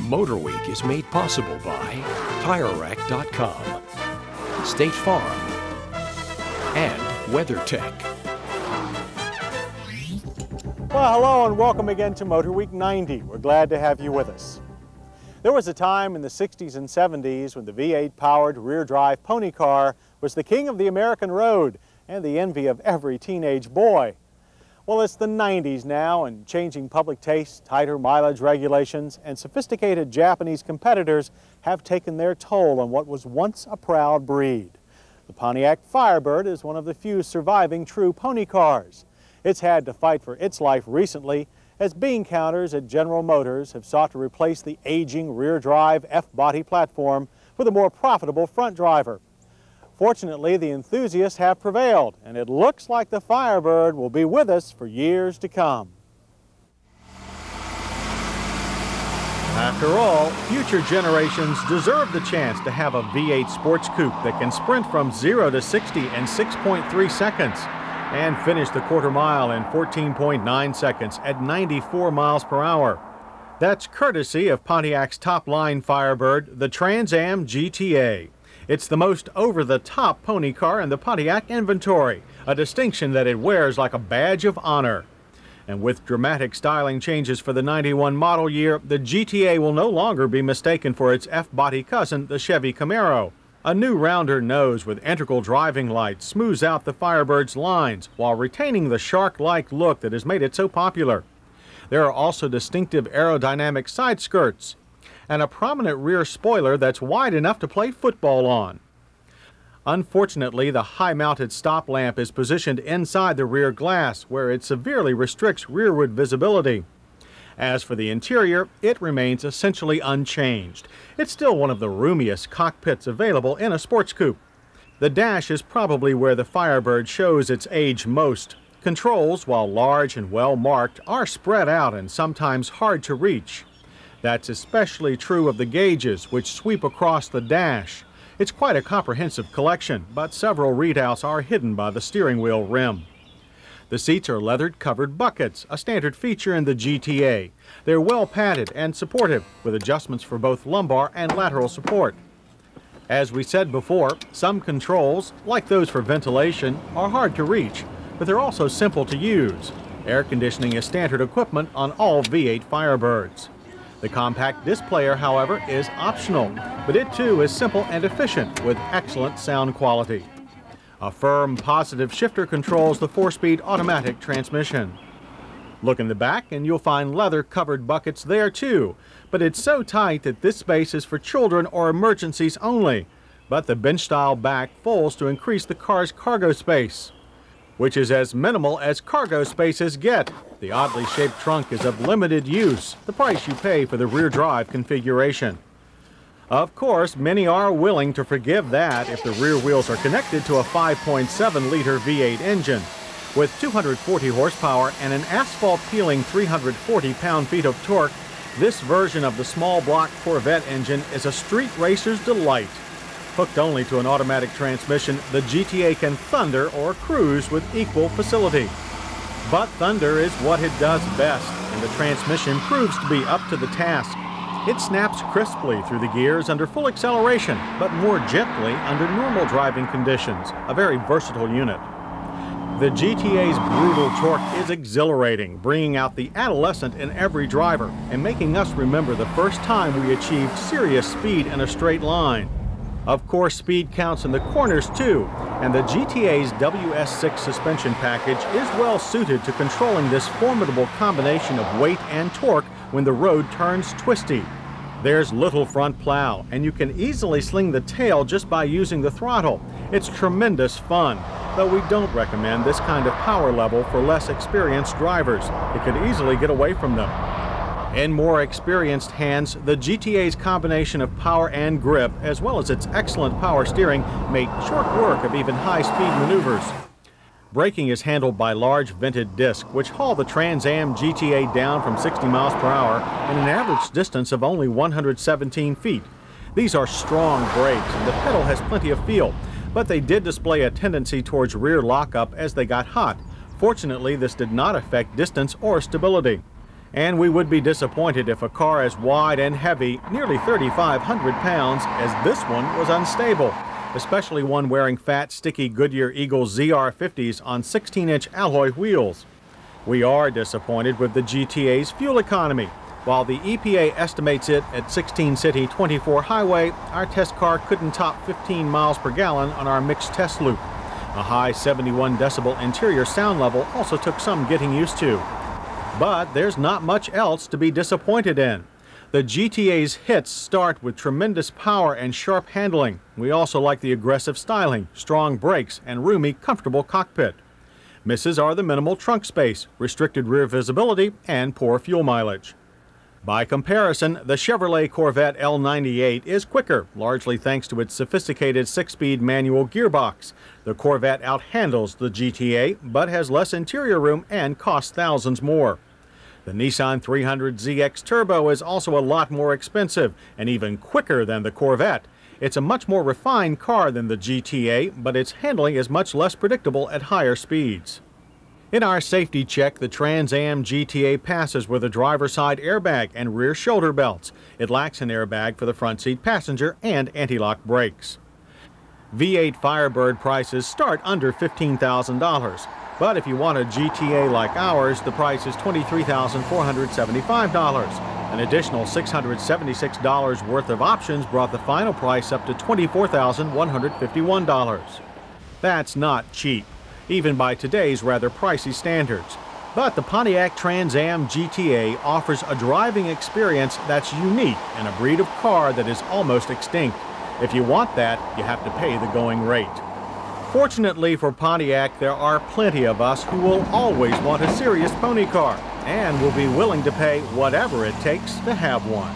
MotorWeek is made possible by TireRack.com, State Farm, and WeatherTech. Well, hello and welcome again to MotorWeek 90. We're glad to have you with us. There was a time in the 60s and 70s when the V8-powered rear-drive pony car was the king of the American road and the envy of every teenage boy. Well, it's the 90s now, and changing public taste, tighter mileage regulations, and sophisticated Japanese competitors have taken their toll on what was once a proud breed. The Pontiac Firebird is one of the few surviving true pony cars. It's had to fight for its life recently as bean counters at General Motors have sought to replace the aging rear-drive F-body platform with a more profitable front driver. Fortunately, the enthusiasts have prevailed, and it looks like the Firebird will be with us for years to come. After all, future generations deserve the chance to have a V8 sports coupe that can sprint from 0 to 60 in 6.3 seconds and finish the quarter mile in 14.9 seconds at 94 miles per hour. That's courtesy of Pontiac's top-line Firebird, the Trans Am GTA. It's the most over-the-top pony car in the Pontiac inventory, a distinction that it wears like a badge of honor. And with dramatic styling changes for the 91 model year, the GTA will no longer be mistaken for its F-body cousin, the Chevy Camaro. A new rounder nose with integral driving lights smooths out the Firebird's lines while retaining the shark-like look that has made it so popular. There are also distinctive aerodynamic side skirts and a prominent rear spoiler that's wide enough to play football on. Unfortunately, the high-mounted stop lamp is positioned inside the rear glass, where it severely restricts rearward visibility. As for the interior, it remains essentially unchanged. It's still one of the roomiest cockpits available in a sports coupe. The dash is probably where the Firebird shows its age most. Controls, while large and well-marked, are spread out and sometimes hard to reach. That's especially true of the gauges, which sweep across the dash. It's quite a comprehensive collection, but several readouts are hidden by the steering wheel rim. The seats are leather-covered buckets, a standard feature in the GTA. They're well padded and supportive, with adjustments for both lumbar and lateral support. As we said before, some controls, like those for ventilation, are hard to reach, but they're also simple to use. Air conditioning is standard equipment on all V8 Firebirds. The compact disc player, however, is optional, but it too is simple and efficient with excellent sound quality. A firm, positive shifter controls the 4-speed automatic transmission. Look in the back and you'll find leather-covered buckets there too, but it's so tight that this space is for children or emergencies only. But the bench-style back folds to increase the car's cargo space, which is as minimal as cargo spaces get. The oddly shaped trunk is of limited use, the price you pay for the rear drive configuration. Of course, many are willing to forgive that if the rear wheels are connected to a 5.7-liter V8 engine. With 240 horsepower and an asphalt-peeling 340 pound-feet of torque, this version of the small block Corvette engine is a street racer's delight. Hooked only to an automatic transmission, the GTA can thunder or cruise with equal facility. But thunder is what it does best, and the transmission proves to be up to the task. It snaps crisply through the gears under full acceleration, but more gently under normal driving conditions, a very versatile unit. The GTA's brutal torque is exhilarating, bringing out the adolescent in every driver and making us remember the first time we achieved serious speed in a straight line. Of course, speed counts in the corners too, and the GTA's WS6 suspension package is well suited to controlling this formidable combination of weight and torque when the road turns twisty. There's little front plow, and you can easily sling the tail just by using the throttle. It's tremendous fun, though we don't recommend this kind of power level for less experienced drivers. It could easily get away from them. In more experienced hands, the GTA's combination of power and grip, as well as its excellent power steering, make short work of even high-speed maneuvers. Braking is handled by large vented discs, which haul the Trans Am GTA down from 60 miles per hour in an average distance of only 117 feet. These are strong brakes, and the pedal has plenty of feel, but they did display a tendency towards rear lockup as they got hot. Fortunately, this did not affect distance or stability. And we would be disappointed if a car as wide and heavy, nearly 3,500 pounds, as this one was unstable, especially one wearing fat, sticky Goodyear Eagle ZR50s on 16-inch alloy wheels. We are disappointed with the GTA's fuel economy. While the EPA estimates it at 16 city, 24 highway, our test car couldn't top 15 miles per gallon on our mixed test loop. A high 71 decibel interior sound level also took some getting used to. But there's not much else to be disappointed in. The GTA's hits start with tremendous power and sharp handling. We also like the aggressive styling, strong brakes, and roomy, comfortable cockpit. Misses are the minimal trunk space, restricted rear visibility, and poor fuel mileage. By comparison, the Chevrolet Corvette L98 is quicker, largely thanks to its sophisticated 6-speed manual gearbox. The Corvette outhandles the GTA, but has less interior room and costs thousands more. The Nissan 300ZX Turbo is also a lot more expensive and even quicker than the Corvette. It's a much more refined car than the GTA, but its handling is much less predictable at higher speeds. In our safety check, the Trans Am GTA passes with a driver's side airbag and rear shoulder belts. It lacks an airbag for the front seat passenger and anti-lock brakes. V8 Firebird prices start under $15,000. But if you want a GTA like ours, the price is $23,475. An additional $676 worth of options brought the final price up to $24,151. That's not cheap, even by today's rather pricey standards. But the Pontiac Trans Am GTA offers a driving experience that's unique in a breed of car that is almost extinct. If you want that, you have to pay the going rate. Fortunately for Pontiac, there are plenty of us who will always want a serious pony car and will be willing to pay whatever it takes to have one.